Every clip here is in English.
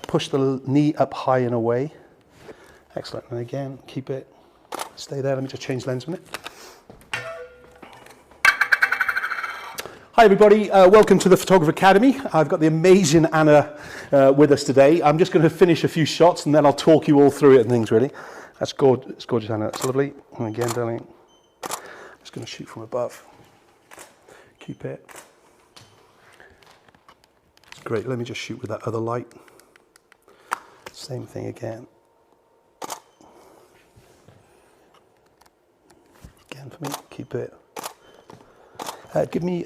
push the knee up high and away. Excellent. And again, keep it, stay there. Let me just change lens a minute. Hi everybody, welcome to the Photographer Academy. I've got the amazing Anna with us today. I'm just going to finish a few shots and then I'll talk you all through it and things really. That's gorgeous, it's gorgeous Anna, that's lovely. And again darling, I'm just going to shoot from above. Keep it. Great, let me just shoot with that other light. Same thing again. Again for me, keep it. Give me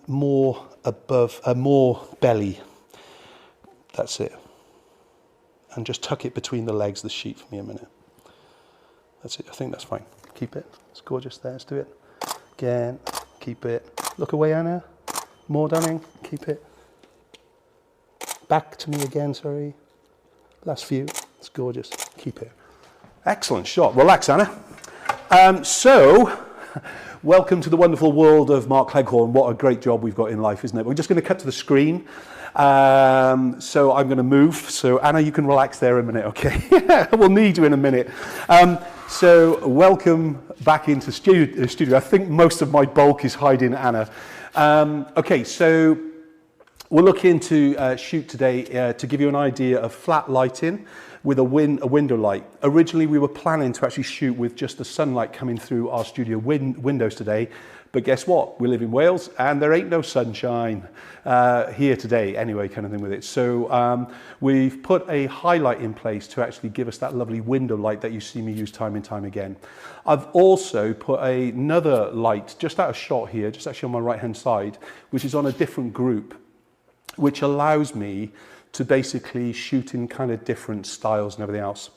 more above, more belly. That's it. And just tuck it between the legs, the sheet for me a minute. That's it, I think that's fine. Keep it, it's gorgeous there, let's do it. Again, keep it. Look away Anna, more darling, keep it. Back to me again, sorry. Last few, it's gorgeous, keep it. Excellent shot, relax Anna. Welcome to the wonderful world of Mark Cleghorn. What a great job we've got in life, isn't it? We're just going to cut to the screen. So I'm going to move. So Anna, you can relax there a minute, okay? We'll need you in a minute. So welcome back into studio. I think most of my bulk is hiding Anna. Okay, so we're looking to shoot today to give you an idea of flat lighting with a window light. Originally, we were planning to actually shoot with just the sunlight coming through our studio windows today, but guess what? We live in Wales and there ain't no sunshine here today anyway, kind of thing with it. So we've put a highlight in place to actually give us that lovely window light that you see me use time and time again. I've also put another light just out of shot here, just actually on my right-hand side, which is on a different group, which allows me to basically shoot in kind of different styles and everything else.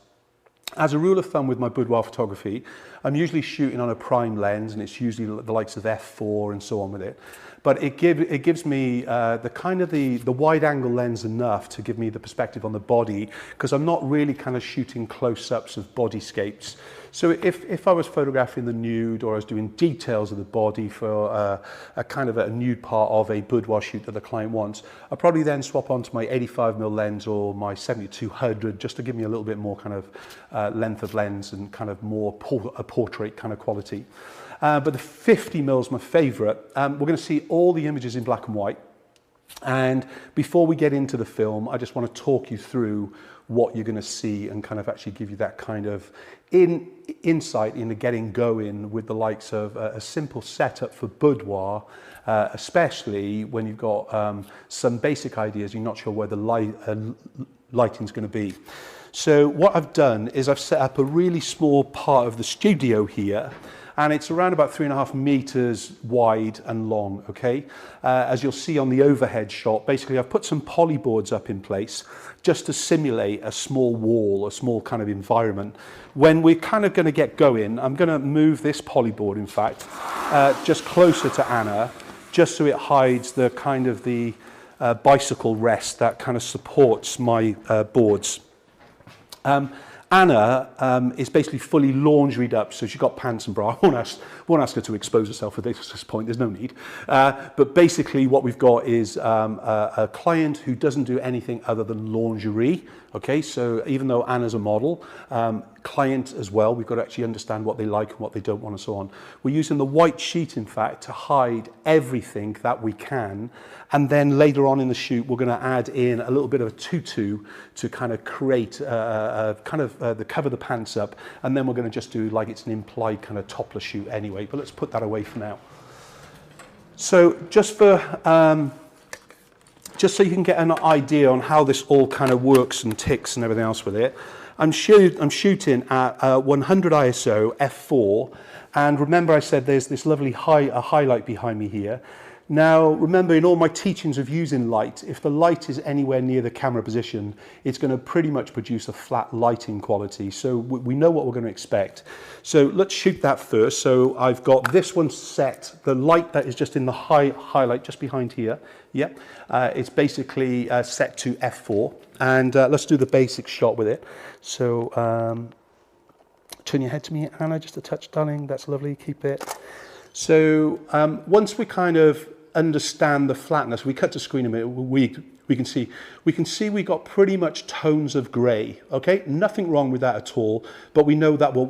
As a rule of thumb with my boudoir photography, I'm usually shooting on a prime lens and it's usually the likes of f4 and so on with it. But it gives me the wide angle lens enough to give me the perspective on the body because I'm not really kind of shooting close-ups of bodyscapes. So if I was photographing the nude or I was doing details of the body for a kind of a nude part of a boudoir shoot that the client wants, I'll probably then swap onto my 85mm lens or my 70-200 just to give me a little bit more kind of length of lens and kind of more a portrait kind of quality. But the 50mm is my favorite. We're going to see all the images in black and white. And before we get into the film, I just want to talk you through what you're going to see and kind of actually give you that kind of insight into getting going with the likes of a simple setup for boudoir, especially when you've got some basic ideas, you're not sure where the lighting's going to be. So what I've done is I've set up a really small part of the studio here, and it's around about 3.5 meters wide and long, okay? As you'll see on the overhead shot, basically I've put some polyboards up in place just to simulate a small wall, a small kind of environment. When we're kind of gonna get going, I'm gonna move this polyboard, in fact, just closer to Anna, just so it hides the kind of the bicycle rest that kind of supports my boards. Anna is basically fully laundried up, so she's got pants and bra. I won't ask her to expose herself at this point, there's no need. But basically what we've got is a client who doesn't do anything other than lingerie. Okay, so even though Anna's a model, client as well, we've got to actually understand what they like and what they don't want and so on. We're using the white sheet, in fact, to hide everything that we can. And then later on in the shoot, we're going to add in a little bit of a tutu to kind of create the cover the pants up. And then we're going to just do like it's an implied kind of topless shoot anyway. But let's put that away for now. So just so you can get an idea on how this all kind of works and ticks and everything else with it, I'm shooting at 100 ISO f4, and remember I said there's this lovely highlight behind me here. Now, remember, in all my teachings of using light, if the light is anywhere near the camera position, it's going to pretty much produce a flat lighting quality. So we know what we're going to expect. So let's shoot that first. So I've got this one set, the light that is just in the highlight just behind here. Yep, it's basically set to f4. And let's do the basic shot with it. So turn your head to me, Anna, just a touch, darling. That's lovely. Keep it. So once we kind of understand the flatness, we cut to screen a minute, we can see we got pretty much tones of grey, okay? Nothing wrong with that at all, but we know that what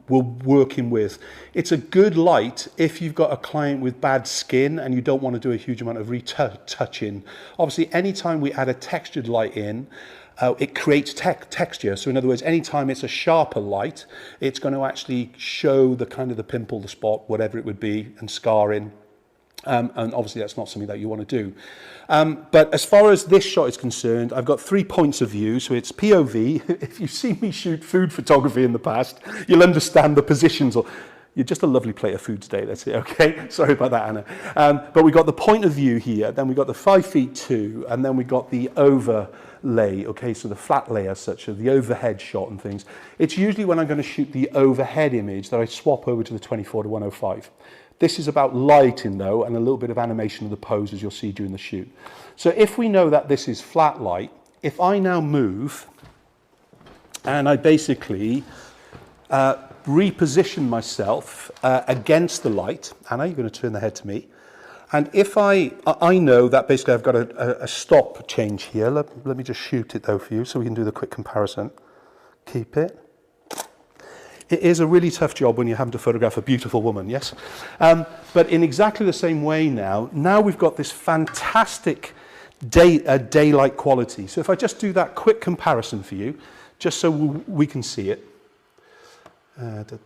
we're working with. It's a good light if you've got a client with bad skin and you don't want to do a huge amount of retouching. Obviously, anytime we add a textured light in, it creates texture. So in other words, anytime it's a sharper light, it's going to actually show the kind of the pimple, the spot, whatever it would be, and scarring. And obviously that's not something that you want to do. But as far as this shot is concerned, I've got 3 points of view. So it's POV. If you've seen me shoot food photography in the past, you'll understand the positions. You're just a lovely plate of food today, that's it, okay? Sorry about that, Anna. But we got the point of view here, then we got the 5 feet 2, and then we got the overlay, okay? So the flat lay as such, so the overhead shot and things. It's usually when I'm going to shoot the overhead image that I swap over to the 24 to 105. This is about lighting though, and a little bit of animation of the pose as you'll see during the shoot. So if we know that this is flat light, if I now move and I basically reposition myself against the light, Anna, you're going to turn the head to me, and if I know that basically I've got a stop change here. Let me just shoot it though for you so we can do the quick comparison. Keep it. It is a really tough job when you're having to photograph a beautiful woman, yes? But in exactly the same way now we've got this fantastic daylight quality. So if I just do that quick comparison for you, just so we can see it.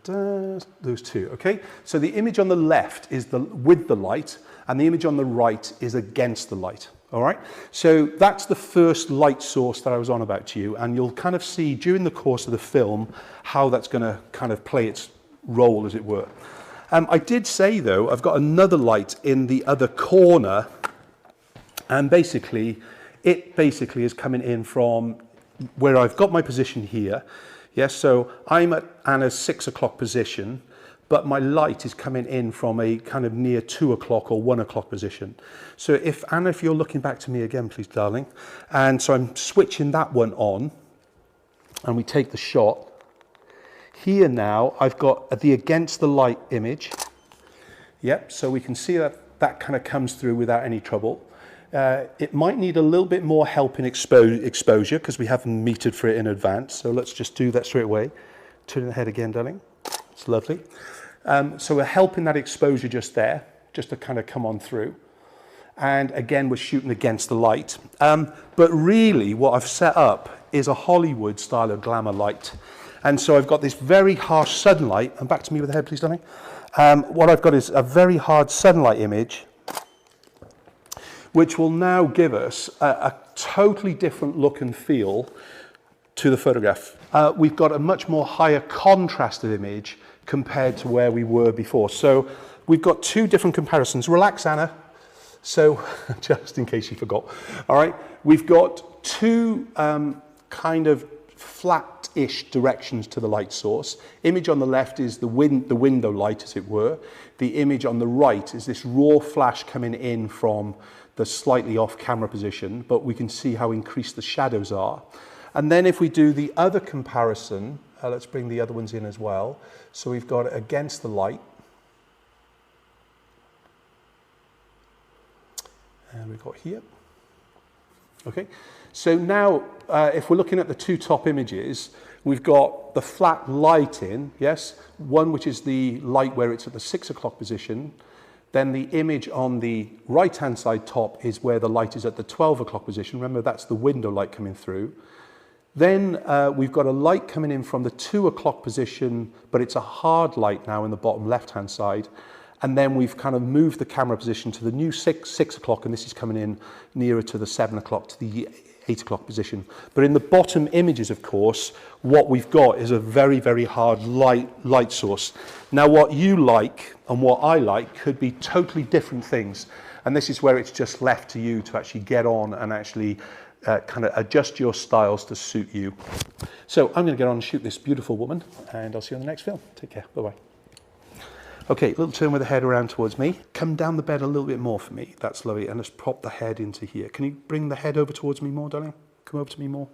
Those two, okay? So the image on the left is with the light, and the image on the right is against the light. All right, so that's the first light source that I was on about to you, and you'll kind of see during the course of the film how that's going to kind of play its role, as it were. I did say, though, I've got another light in the other corner, and basically, it is coming in from where I've got my position here. Yes, so I'm at Anna's 6 o'clock position, but my light is coming in from a kind of near 2 o'clock or 1 o'clock position. So if, Anna, if you're looking back to me again, please, darling. And so I'm switching that one on, and we take the shot. Here now, I've got the against the light image. Yep, so we can see that kind of comes through without any trouble. It might need a little bit more help in exposure because we haven't metered for it in advance. So let's just do that straight away. Turn the head again, darling. It's lovely. So we're helping that exposure just there, just to kind of come on through. And again, we're shooting against the light. But really what I've set up is a Hollywood style of glamour light. And so I've got this very harsh sunlight, and back to me with the head, please, darling. What I've got is a very hard sunlight image, which will now give us a totally different look and feel to the photograph. We've got a much more higher contrasted image compared to where we were before. So we've got 2 different comparisons. Relax, Anna. So, just in case you forgot. All right, we've got 2 kind of flat-ish directions to the light source. Image on the left is the window light, as it were. The image on the right is this raw flash coming in from the slightly off camera position, but we can see how increased the shadows are. And then if we do the other comparison, let's bring the other ones in as well. So we've got against the light. And we've got here. Okay, so now if we're looking at the 2 top images, we've got the flat light in, yes? One which is the light where it's at the 6 o'clock position. Then the image on the right-hand side top is where the light is at the 12 o'clock position. Remember, that's the window light coming through. Then we've got a light coming in from the 2 o'clock position, but it's a hard light now in the bottom left-hand side. And then we've kind of moved the camera position to the new 6 o'clock, and this is coming in nearer to the 7 o'clock, to the 8 o'clock position. But in the bottom images, of course, what we've got is a very, very hard light source. Now, what you like and what I like could be totally different things. And this is where it's just left to you to actually get on and actually kind of adjust your styles to suit you. So I'm going to get on and shoot this beautiful woman, and I'll see you on the next film. Take care. Bye-bye. Okay, little turn with the head around towards me. Come down the bed a little bit more for me. That's lovely. And just pop the head into here. Can you bring the head over towards me more, darling? Come over to me more.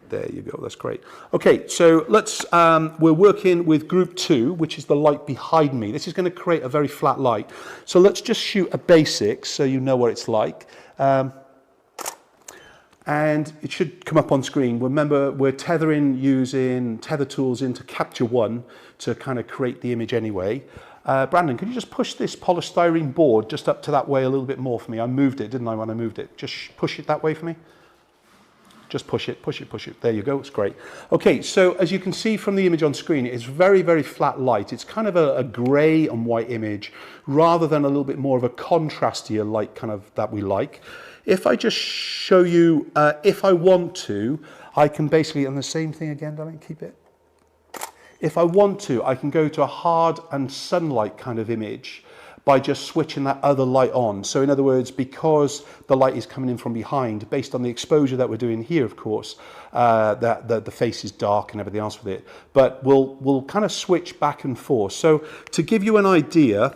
There you go. That's great. Okay, so let's, we're working with group 2, which is the light behind me. This is going to create a very flat light. So let's just shoot a basic so you know what it's like. And it should come up on screen. Remember, we're tethering using tether tools into Capture One to kind of create the image anyway. Brandon, could you just push this polystyrene board just up to that way a little bit more for me? I moved it, didn't I, when I moved it? Just push it that way for me. Just push it, push it, push it. There you go, it's great. Okay, so as you can see from the image on screen, it's very, very flat light. It's kind of a grey and white image rather than a little bit more of a contrastier light kind of that we like. If I just show you, if I want to, I can basically, and the same thing again, darling, keep it. If I want to, I can go to a hard and sunlight kind of image by just switching that other light on. So in other words, because the light is coming in from behind, based on the exposure that we're doing here, of course, the face is dark and everything else with it. But we'll kind of switch back and forth. So to give you an idea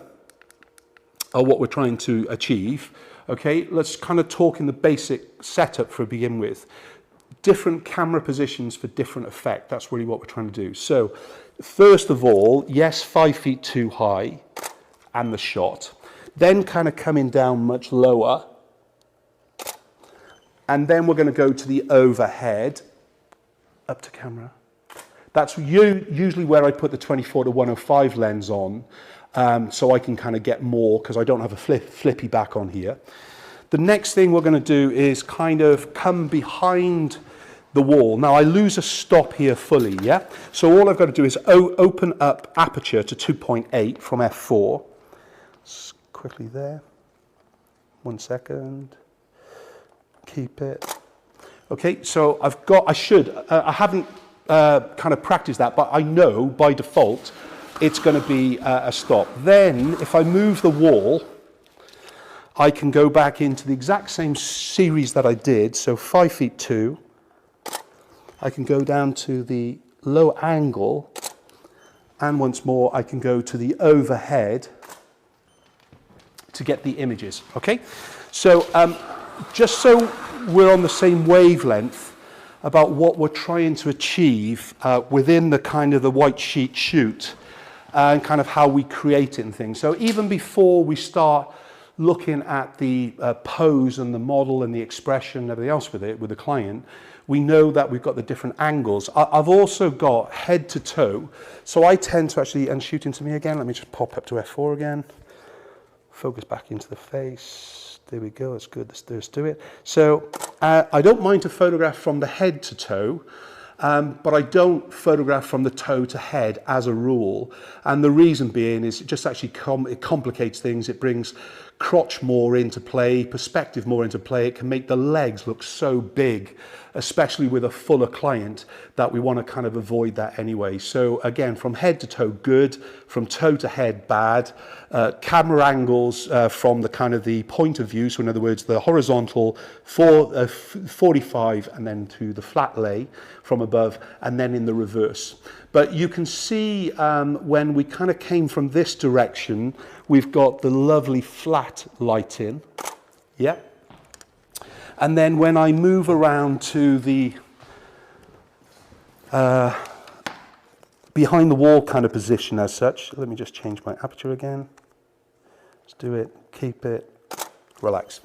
of what we're trying to achieve, okay, let's kind of talk in the basic setup for begin with. Different camera positions for different effect. That's really what we're trying to do. So first of all, yes, 5 feet too high and the shot. Then kind of coming down much lower. And then we're going to go to the overhead. Up to camera. That's usually where I put the 24 to 105 lens on. So I can kind of get more because I don't have a flippy back on here. The next thing we're going to do is kind of come behind the wall. Now I lose a stop here fully, yeah? So all I've got to do is open up aperture to 2.8 from f4. Just quickly there. 1 second. Keep it. Okay, so I haven't kind of practiced that, but I know by default it's going to be a stop. Then if I move the wall, I can go back into the exact same series that I did. So 5 feet 2. I can go down to the low angle, and once more I can go to the overhead to get the images. Okay, so just so we're on the same wavelength about what we're trying to achieve within the kind of the white sheet shoot and kind of how we create it and things. So even before we start looking at the pose and the model and the expression and everything else with it, with the client, we know that we've got the different angles. I've also got head to toe. So I tend to actually, and shoot into me again, let me just pop up to F4 again. Focus back into the face. There we go, that's good, let's do it. So I don't mind to photograph from the head to toe, but I don't photograph from the toe to head as a rule. And the reason being is it just actually it complicates things. It brings crotch more into play, perspective more into play. It can make the legs look so big, especially with a fuller client, that we want to kind of avoid that anyway. So again, from head to toe, good. From toe to head, bad. Camera angles from the kind of the point of view, so in other words, the horizontal 45 and then to the flat lay from above, and then in the reverse. But you can see when we kind of came from this direction, we've got the lovely flat light in. Yeah. And then when I move around to the behind the wall kind of position as such, let me just change my aperture again. Let's do it, keep it, relax.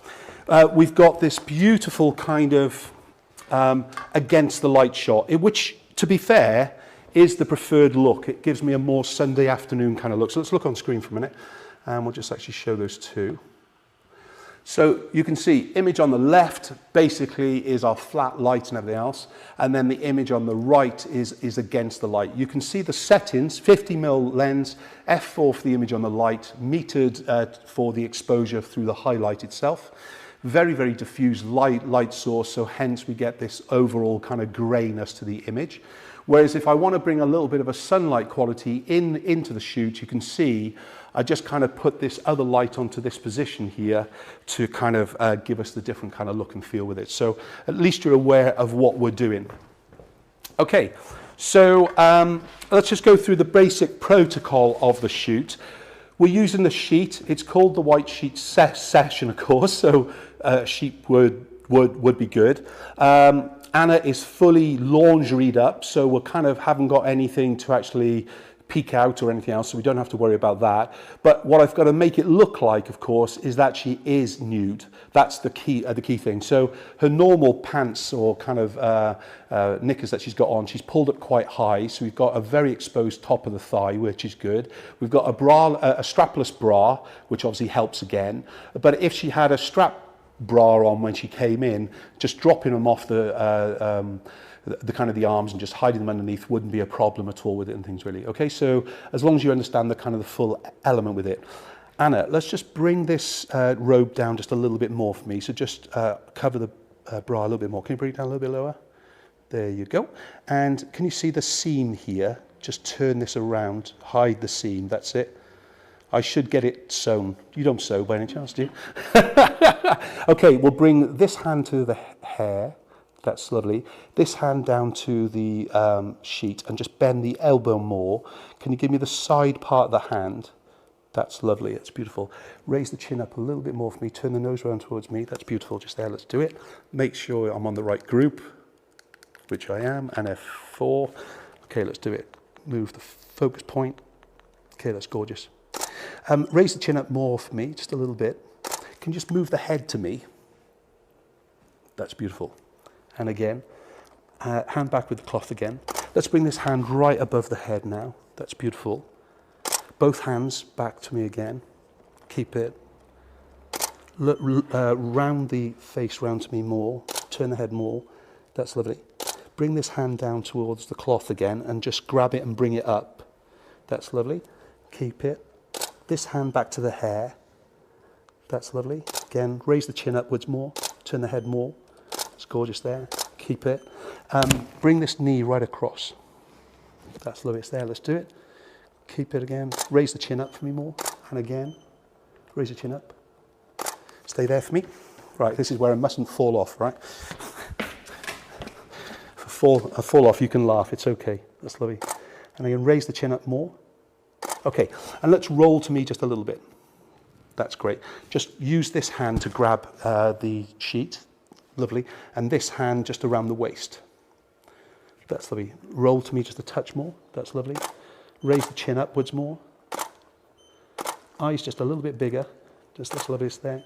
We've got this beautiful kind of against the light shot, which, to be fair, is the preferred look. It gives me a more Sunday afternoon kind of look. So let's look on screen for a minute, and we'll just actually show those two. So you can see image on the left basically is our flat light and everything else, and then the image on the right is against the light. You can see the settings: 50mm lens, f4 for the image on the light, metered for the exposure through the highlight itself. Very, very diffuse light source, so hence we get this overall kind of grayness to the image. Whereas if I want to bring a little bit of a sunlight quality into the shoot, you can see I just kind of put this other light onto this position here to kind of give us the different kind of look and feel with it. So at least you're aware of what we're doing. Okay, so let's just go through the basic protocol of the shoot. We're using the sheet. It's called the white sheet session, of course, so sheet would be good. Anna is fully lingeried up, so we kind of haven't got anything to actually peek out or anything else, so we don't have to worry about that. But what I've got to make it look like, of course, is that she is nude. That's the key thing. So her normal pants or kind of knickers that she's got on, she's pulled up quite high, so we've got a very exposed top of the thigh, which is good. We've got a bra, a strapless bra, which obviously helps again. But if she had a strap bra on when she came in, just dropping them off the kind of the arms and just hiding them underneath wouldn't be a problem at all with it and things really. Okay, so as long as you understand the kind of the full element with it. Anna, let's just bring this robe down just a little bit more for me. So just cover the bra a little bit more. Can you bring it down a little bit lower? There you go. And can you see the seam here? Just turn this around, hide the seam, that's it. I should get it sewn. You don't sew by any chance, do you? Okay, we'll bring this hand to the hair. That's lovely. This hand down to the sheet and just bend the elbow more. Can you give me the side part of the hand? That's lovely, it's beautiful. Raise the chin up a little bit more for me. Turn the nose around towards me. That's beautiful, just there, let's do it. Make sure I'm on the right group, which I am, and F4. Okay, let's do it. Move the focus point. Okay, that's gorgeous. Raise the chin up more for me, just a little bit. Can you just move the head to me? That's beautiful. And again, hand back with the cloth again. Let's bring this hand right above the head now. That's beautiful. Both hands back to me again. Keep it. Look, round the face round to me more. Turn the head more. That's lovely. Bring this hand down towards the cloth again and just grab it and bring it up. That's lovely. Keep it. This hand back to the hair. That's lovely. Again, raise the chin upwards more. Turn the head more. It's gorgeous there. Keep it. Bring this knee right across. That's lovely. It's there. Let's do it. Keep it again. Raise the chin up for me more. And again. Raise the chin up. Stay there for me. Right, this is where I mustn't fall off, right? If I fall off, you can laugh. It's okay. That's lovely. And again, raise the chin up more. Okay, and let's roll to me just a little bit. That's great. Just use this hand to grab the sheet. Lovely. And this hand just around the waist. That's lovely. Roll to me just a touch more. That's lovely. Raise the chin upwards more. Eyes just a little bit bigger. Just that's lovely. It's there.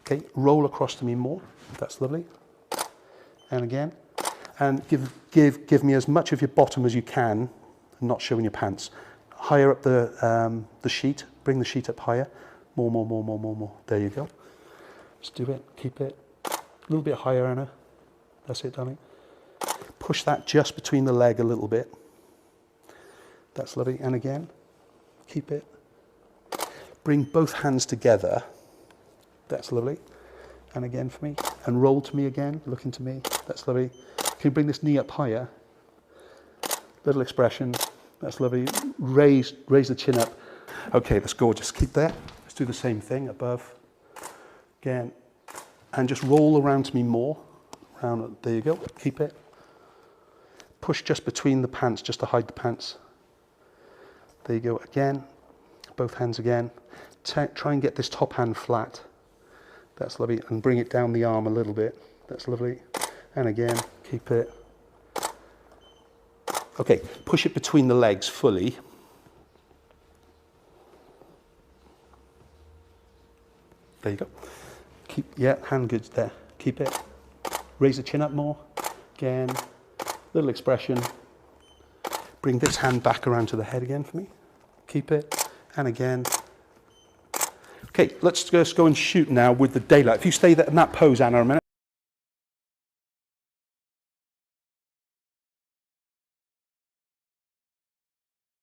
Okay, roll across to me more. That's lovely. And again. And give me as much of your bottom as you can, not showing your pants. Higher up the sheet. Bring the sheet up higher. More, more, more, more, more, more. There you go. Just do it. Keep it. A little bit higher, Anna. That's it, darling. Push that just between the leg a little bit. That's lovely. And again. Keep it. Bring both hands together. That's lovely. And again for me. And roll to me again. Look into me. That's lovely. Can you bring this knee up higher? Little expression. That's lovely. Raise the chin up. Okay, that's gorgeous. Keep there. Let's do the same thing above. Again. And just roll around to me more. Round. There you go. Keep it. Push just between the pants, just to hide the pants. There you go. Again. Both hands again. Try and get this top hand flat. That's lovely. And bring it down the arm a little bit. That's lovely. And again, keep it. Okay, push it between the legs fully. There you go. Hand good there. Keep it. Raise the chin up more. Again, little expression. Bring this hand back around to the head again for me. Keep it. And again. Okay, let's just go and shoot now with the daylight. If you stay in that pose, Anna, a minute.